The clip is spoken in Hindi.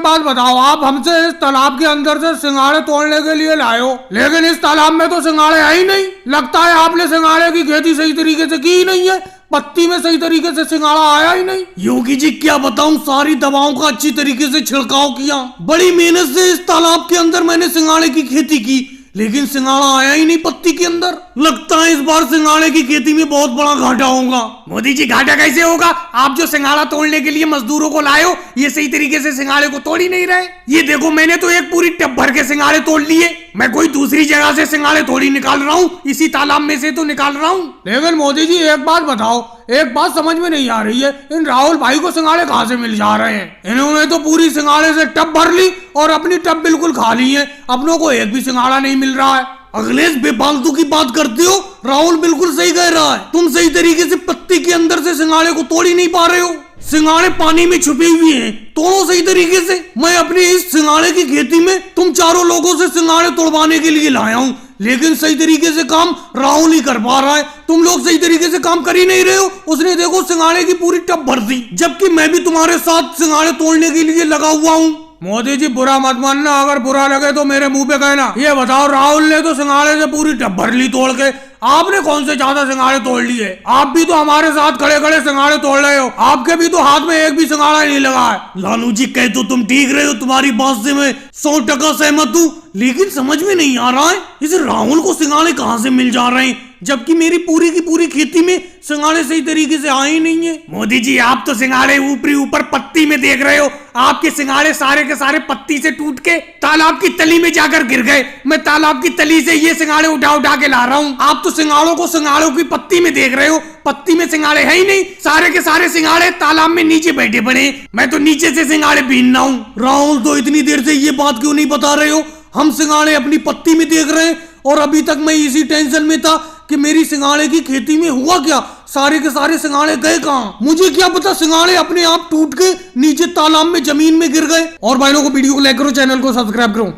बात बताओ, आप हमसे इस तालाब के अंदर से सिंघाड़े तोड़ने के लिए लाए हो, लेकिन इस तालाब में तो सिंघाड़े है ही नहीं। लगता है आपने सिंघाड़े की खेती सही तरीके से की ही नहीं है, पत्ती में सही तरीके से सिंघाड़ा आया ही नहीं। योगी जी क्या बताऊं, सारी दवाओं का अच्छी तरीके से छिड़काव किया, बड़ी मेहनत से इस तालाब के अंदर मैंने सिंघाड़े की खेती की, लेकिन सिंघाड़ा आया ही नहीं पत्ती के अंदर। लगता है इस बार सिंघाड़े की खेती में बहुत बड़ा घाटा होगा। मोदी जी घाटा कैसे होगा? आप जो सिंघाड़ा तोड़ने के लिए मजदूरों को लाए हो, ये सही तरीके से सिंघाड़े को तोड़ ही नहीं रहे। ये देखो, मैंने तो एक पूरी टब भर के सिंघाड़े तोड़ लिए। मैं कोई दूसरी जगह से सिंघाड़े थोड़ी निकाल रहा हूँ, इसी तालाब में से तो निकाल रहा हूँ। लेकिन मोदी जी एक बात बताओ, एक बात समझ में नहीं आ रही है, इन राहुल भाई को सिंघाड़े कहाँ से मिल जा रहे हैं? इन्होंने तो पूरी सिंघाड़े से टब भर ली और अपनी टब बिल्कुल खाली है, अपनों को एक भी सिंघाड़ा नहीं मिल रहा है। अखिलेश बेफालतू की बात करते हो, राहुल बिल्कुल सही कह रहा है, तुम सही तरीके से पत्ती के अंदर से सिंघाड़े को तोड़ ही नहीं पा रहे हो। सिंघाड़े पानी में छुपे हुए हैं, तोड़ो सही तरीके से। मैं अपनी इस सिंघाड़े की खेती में तुम चारों लोगों से सिंघाड़े तोड़वाने के लिए लाया हूँ, लेकिन सही तरीके से काम राहुल ही कर पा रहा है। तुम लोग सही तरीके से काम कर ही नहीं रहे हो। उसने देखो सिंघाड़े की पूरी टब भर दी, जबकि मैं भी तुम्हारे साथ सिंघाड़े तोड़ने के लिए लगा हुआ हूँ। मोदी जी बुरा मत मानना, अगर बुरा लगे तो मेरे मुंह पे कहना। ये बताओ, राहुल ने तो सिंघाड़े से पूरी टब भर ली तोड़ के, आपने कौन से ज्यादा सिंघाड़े तोड़ लिए? आप भी तो हमारे साथ खड़े खड़े सिंघाड़े तोड़ रहे हो, आपके भी तो हाथ में एक भी सिंघाड़ा नहीं लगा है। लालू जी कह तो तुम ठीक रहे हो, तुम्हारी बात से मैं 100% सहमत हूँ, लेकिन समझ में नहीं आ रहा है इस राहुल को सिंघाड़े कहाँ से मिल जा रहे हैं, जबकि मेरी पूरी की पूरी खेती में सिंघाड़े सही तरीके से आए ही नहीं है। मोदी जी आप तो सिंघाड़े ऊपरी ऊपर पत्ती में देख रहे हो, आपके सिंघाड़े सारे के सारे पत्ती से टूट के तालाब की तली में जाकर गिर गए। मैं तालाब की तली से ये सिंघाड़े उठा उठा के ला रहा हूँ, आप तो सिंघाड़ों को सिंघाड़ों की पत्ती में देख रहे हो, पत्ती में सिंघाड़े है ही नहीं, सारे के सारे सिंघाड़े तालाब में नीचे बैठे पड़े। मैं तो नीचे से सिंघाड़े बीन रहा हूँ। राहुल तो इतनी देर से ये बात क्यों नहीं बता रहे हो? हम सिंघाड़े अपनी पत्ती में देख रहे हैं और अभी तक मैं इसी टेंशन में था कि मेरी सिंघाड़े की खेती में हुआ क्या, सारे के सारे सिंघाड़े गए कहाँ? मुझे क्या पता सिंघाड़े अपने आप टूट के नीचे तालाब में जमीन में गिर गए। और भाइयों को वीडियो को लाइक करो, चैनल को सब्सक्राइब करो।